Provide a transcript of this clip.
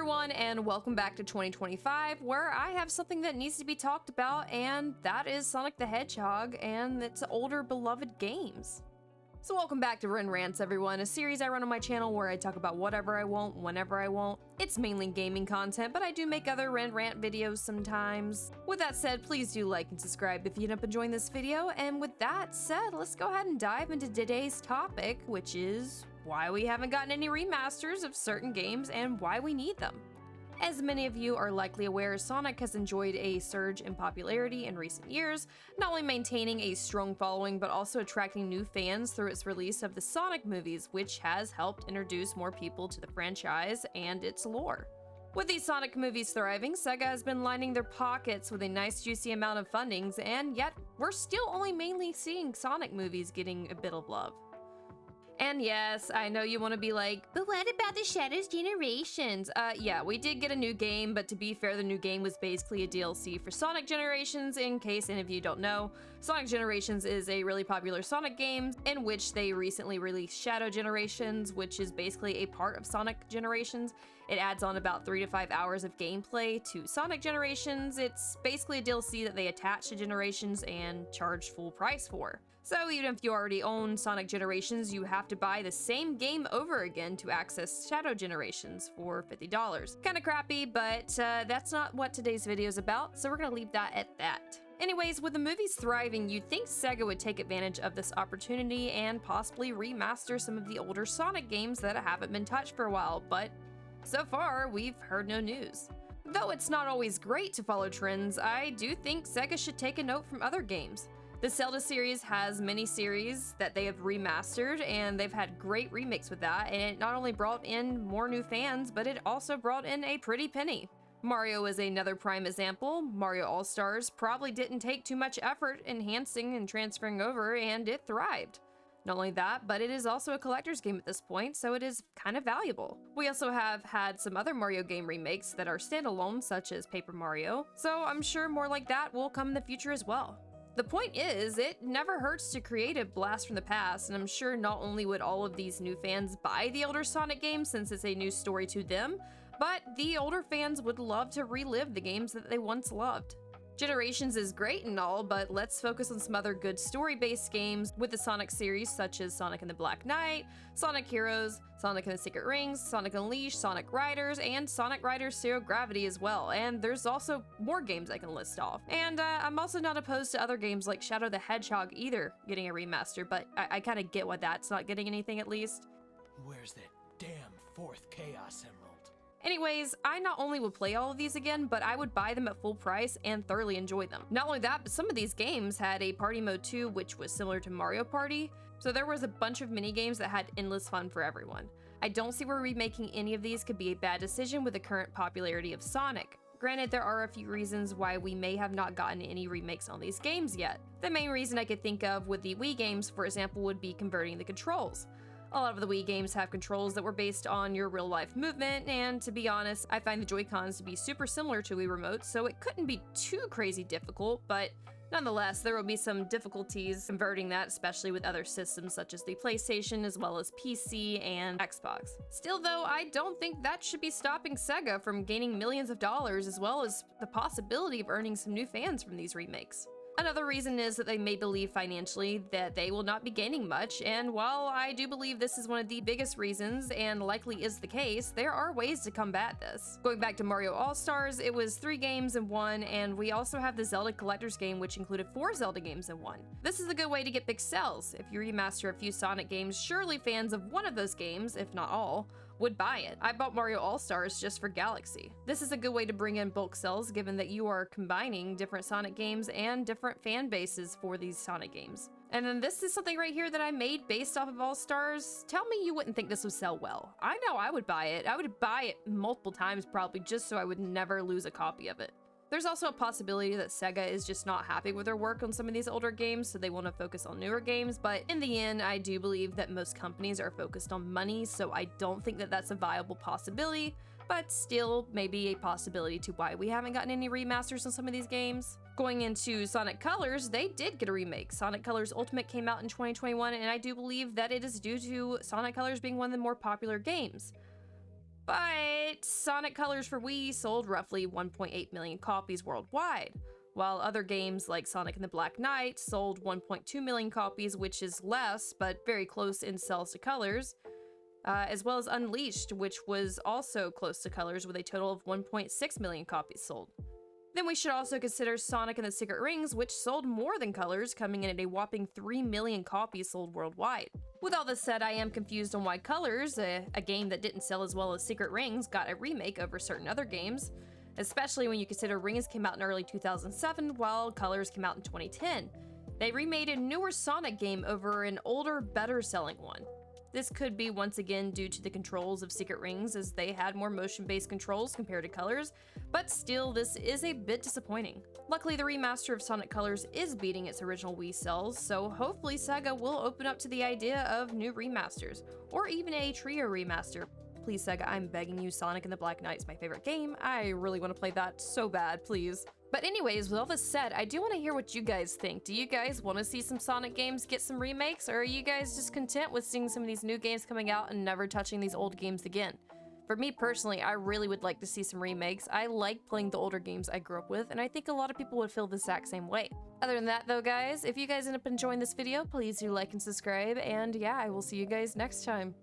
everyone, and welcome back to 2025, where I have something that needs to be talked about, and that is Sonic the Hedgehog and its older beloved games. So welcome back to Rants, everyone, a series I run on my channel where I talk about whatever I want, whenever I want. It's mainly gaming content, but I do make other rant videos sometimes. With that said, please do like and subscribe if you end up enjoying this video, and with that said, let's go ahead and dive into today's topic, which is why we haven't gotten any remasters of certain games and why we need them. As many of you are likely aware, Sonic has enjoyed a surge in popularity in recent years, not only maintaining a strong following but also attracting new fans through its release of the Sonic movies, which has helped introduce more people to the franchise and its lore. With these Sonic movies thriving, Sega has been lining their pockets with a nice juicy amount of fundings, and yet we're still only mainly seeing Sonic movies getting a bit of love. And yes, I know you want to be like, but what about the Shadows Generations? Yeah, we did get a new game, but to be fair, the new game was basically a DLC for Sonic Generations. In case any of you don't know, Sonic Generations is a really popular Sonic game in which they recently released Shadow Generations, which is basically a part of Sonic Generations. It adds on about 3 to 5 hours of gameplay to Sonic Generations. It's basically a DLC that they attach to Generations and charge full price for. So even if you already own Sonic Generations, you have to buy the same game over again to access Shadow Generations for $50. Kinda crappy, but that's not what today's video is about, so we're gonna leave that at that. Anyways, with the movies thriving, you'd think Sega would take advantage of this opportunity and possibly remaster some of the older Sonic games that haven't been touched for a while, but so far, we've heard no news. Though it's not always great to follow trends, I do think Sega should take a note from other games. The Zelda series has many series that they have remastered, and they've had great remakes with that, and it not only brought in more new fans, but it also brought in a pretty penny. Mario is another prime example. Mario All-Stars probably didn't take too much effort enhancing and transferring over, and it thrived. Not only that, but it is also a collector's game at this point, so it is kind of valuable. We also have had some other Mario game remakes that are standalone, such as Paper Mario, so I'm sure more like that will come in the future as well. The point is, it never hurts to create a blast from the past, and I'm sure not only would all of these new fans buy the older Sonic games since it's a new story to them, but the older fans would love to relive the games that they once loved. Generations is great and all, but let's focus on some other good story-based games with the Sonic series, such as Sonic and the Black Knight, Sonic Heroes, Sonic and the Secret Rings, Sonic Unleashed, Sonic Riders, and Sonic Riders Zero Gravity as well. And there's also more games I can list off. And I'm also not opposed to other games like Shadow the Hedgehog either getting a remaster, but I kind of get why that's not getting anything at least. Where's that damn fourth Chaos Emerald? Anyways, I not only would play all of these again, but I would buy them at full price and thoroughly enjoy them. Not only that, but some of these games had a party mode too, which was similar to Mario Party, so there was a bunch of mini games that had endless fun for everyone. I don't see where remaking any of these could be a bad decision with the current popularity of Sonic. Granted, there are a few reasons why we may have not gotten any remakes on these games yet. The main reason I could think of with the Wii games, for example, would be converting the controls. A lot of the Wii games have controls that were based on your real-life movement, and to be honest, I find the Joy-Cons to be super similar to Wii remotes, so it couldn't be too crazy difficult, but nonetheless, there will be some difficulties converting that, especially with other systems such as the PlayStation, as well as PC and Xbox. Still though, I don't think that should be stopping Sega from gaining millions of dollars, as well as the possibility of earning some new fans from these remakes. Another reason is that they may believe financially that they will not be gaining much, and while I do believe this is one of the biggest reasons, and likely is the case, there are ways to combat this. Going back to Mario All-Stars, it was 3 games in one, and we also have the Zelda Collector's Game, which included 4 Zelda games in one. This is a good way to get big sales. If you remaster a few Sonic games, surely fans of one of those games, if not all, would buy it. I bought Mario All-Stars just for Galaxy. This is a good way to bring in bulk sales given that you are combining different Sonic games and different fan bases for these Sonic games. And then this is something right here that I made based off of All-Stars. Tell me you wouldn't think this would sell well. I know I would buy it. I would buy it multiple times probably just so I would never lose a copy of it. There's also a possibility that Sega is just not happy with their work on some of these older games, so they want to focus on newer games, but in the end, I do believe that most companies are focused on money, so I don't think that that's a viable possibility, but still maybe a possibility to why we haven't gotten any remasters on some of these games. Going into Sonic Colors, they did get a remake. Sonic Colors Ultimate came out in 2021, and I do believe that it is due to Sonic Colors being one of the more popular games. But Sonic Colors for Wii sold roughly 1.8 million copies worldwide, while other games like Sonic and the Black Knight sold 1.2 million copies, which is less, but very close in sales to Colors, as well as Unleashed, which was also close to Colors with a total of 1.6 million copies sold. Then we should also consider Sonic and the Secret Rings, which sold more than Colors, coming in at a whopping 3 million copies sold worldwide. With all this said, I am confused on why Colors, a game that didn't sell as well as Secret Rings, got a remake over certain other games, especially when you consider Rings came out in early 2007 while Colors came out in 2010. They remade a newer Sonic game over an older, better selling one. This could be once again due to the controls of Secret Rings, as they had more motion-based controls compared to Colors, but still, this is a bit disappointing. Luckily, the remaster of Sonic Colors is beating its original Wii sales, so hopefully Sega will open up to the idea of new remasters, or even a trio remaster. Please, Sega, I'm begging you, Sonic and the Black Knight is my favorite game. I really want to play that so bad, please. But anyways, with all this said, I do want to hear what you guys think. Do you guys want to see some Sonic games get some remakes, or are you guys just content with seeing some of these new games coming out and never touching these old games again? For me personally, I really would like to see some remakes. I like playing the older games I grew up with, and I think a lot of people would feel the exact same way. Other than that though, guys, if you guys end up enjoying this video, please do like and subscribe, and yeah, I will see you guys next time.